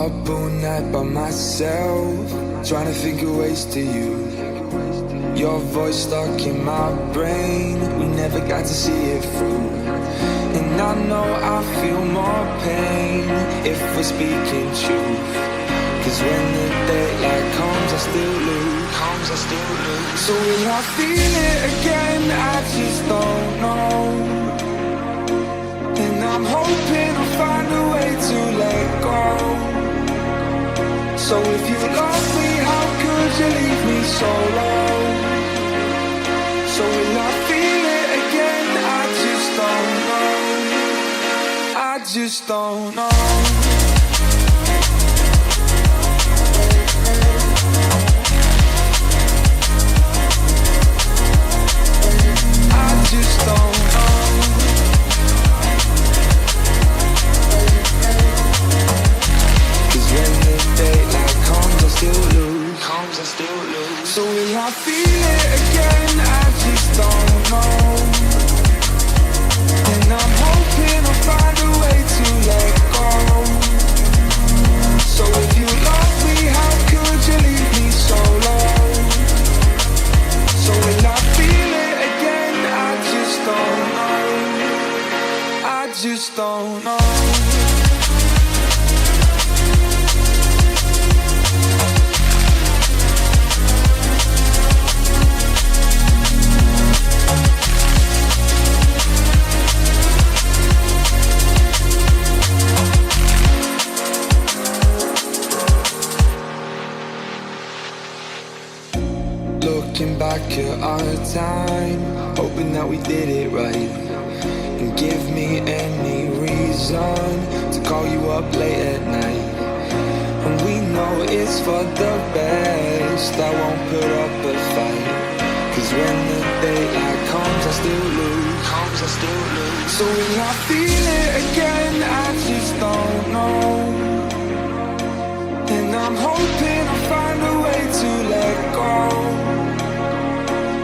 Up all night by myself, trying to figure ways to you. Your voice stuck in my brain, we never got to see it through. And I know I feel more pain if we're speaking truth. Cause when the daylight comes, I still lose. So will I feel it again? I just don't know. And I'm hoping I'll find a way to let go. So if you love me, how could you leave me so low? So will I feel it again? I just don't know. I just don't know. I just don't know. Cause when the daylight comes, I still lose. So will I feel it again? I just don't know. And I'm hoping I'll find a way to let go. So if you love me, how could you leave me so low? So will I feel it again? I just don't know. I just don't know. Looking back at our time, hoping that we did it right. And give me any reason to call you up late at night. And we know it's for the best, I won't put up a fight. Cause when the daylight comes, I still lose. So will I feel it again? I just don't know. And I'm hoping I'll find a way to let go.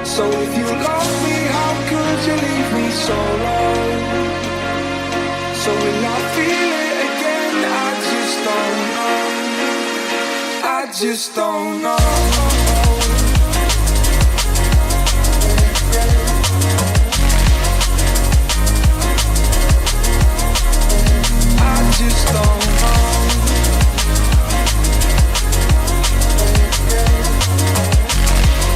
So if you love me, how could you leave me so low? So will I feel it again? I just don't know. I just don't know. I just don't know.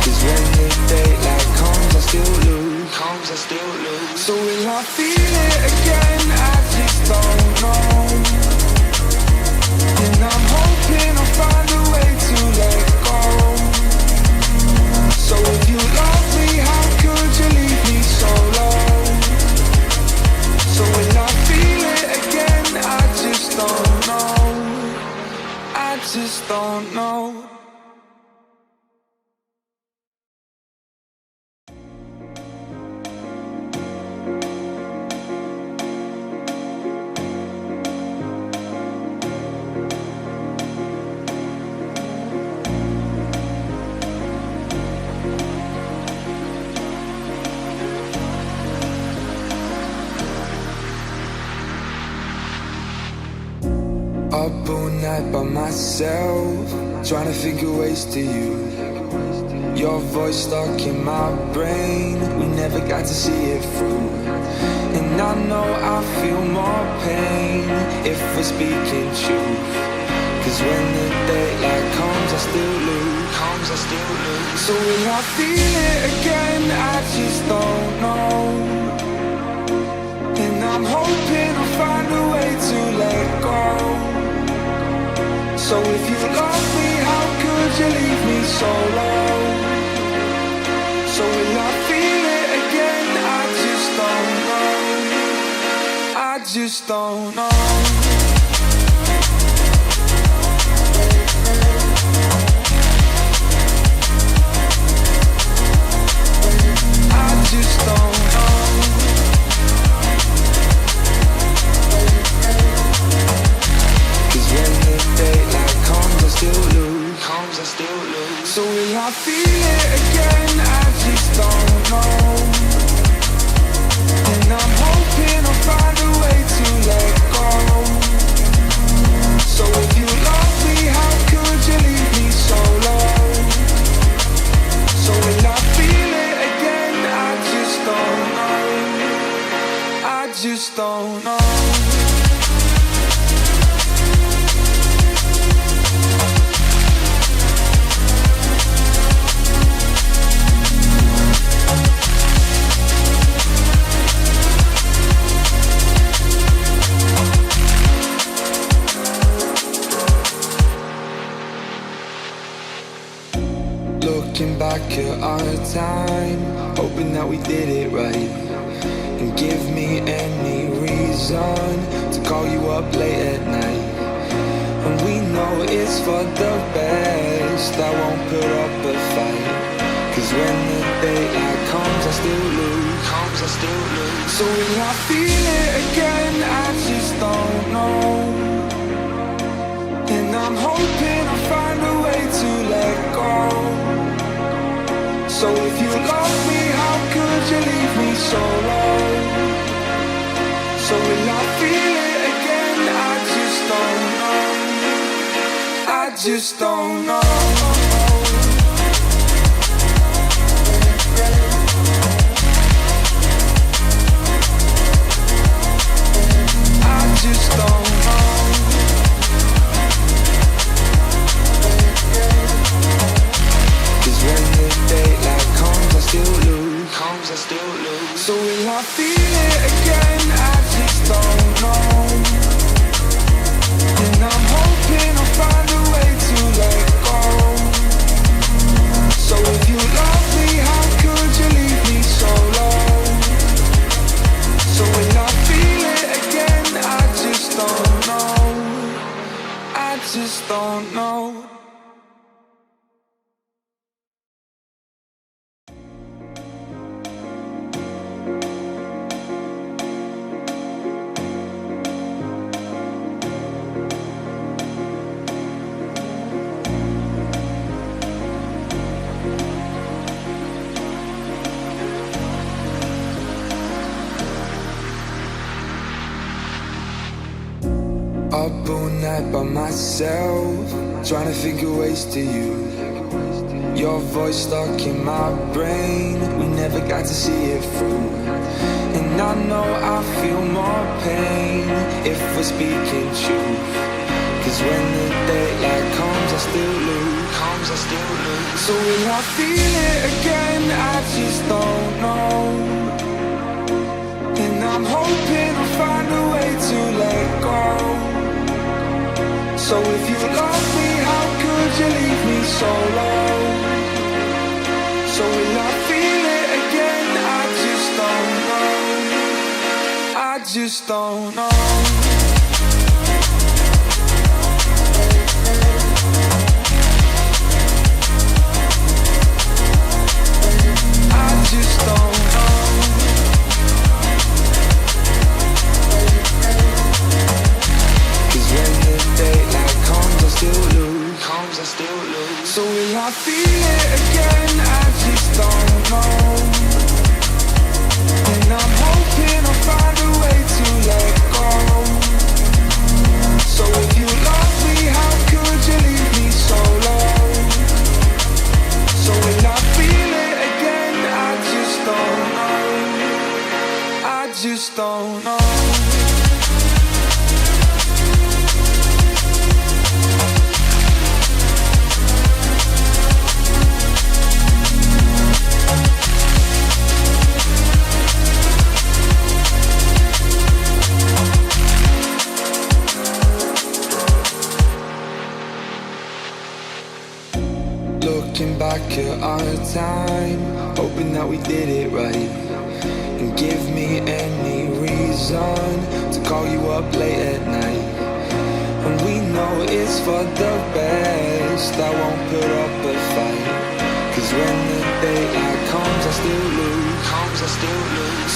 Cause when the daylight comes, I still lose. So will I feel it again? I just don't know. And I'm hoping I'll find a way to let go. So if you love me, how could you leave me so low? So will I feel it again? I just don't know. I just don't know. Up all night by myself, trying to figure ways to you. Your voice stuck in my brain, we never got to see it through. And I know I feel more pain if we're speaking truth. Cause when the daylight comes, I still lose. So will I feel it again? I just don't know. And I'm hoping I'll find a way to let go. So if you love me, how could you leave me so low? So will I feel it again? I just don't know. I just don't know. I just don't know. Cause when the daylight comes, I still lose. So will I feel it again? I just don't know. And I'm hoping I'll find a way to let go. just don't know. Looking back at our time, hoping that we did it right, and give me any reason to call you up late at night. And we know it's for the best, I won't put up a fight, 'cause when the daylight comes I still lose, So will I feel it again? I just don't know. And I'm hoping I'll find a way to let go. So if you love me, how could you leave me so low? So will I feel it again? I just don't know. I just don't know. I just don't know. 'Cause when the daylight comes I still lose, So will I feel it again? I just don't know. And I'm hoping I'll find a way to let go. So if you love me, how could you leave me so low? So will I feel it again? I just don't know. I just don't know. Up all night by myself, trying to figure ways to you. Your voice stuck in my brain, we never got to see it through. And I know I feel more pain if we're speaking truth. 'Cause when the daylight comes I still lose, So will I feel it again? I just don't know. And I'm hoping I'll find a way to let go. So if you love me, how could you leave me so low? So will I feel it again? I just don't know. I just don't know. I just don't know. 'Cause when the daylight comes I still lose, So will I feel it again? I just don't know. And I'm hoping I'll find a way to let go. So if you love me, how could you leave me so low? So will I feel it again? I just don't know. I just don't know. Looking back at our time, hoping that we did it right, and give me any reason to call you up late at night. And we know it's for the best, I won't put up a fight, 'cause when the daylight comes I still lose,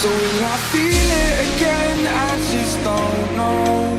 So will I feel it again? I just don't know.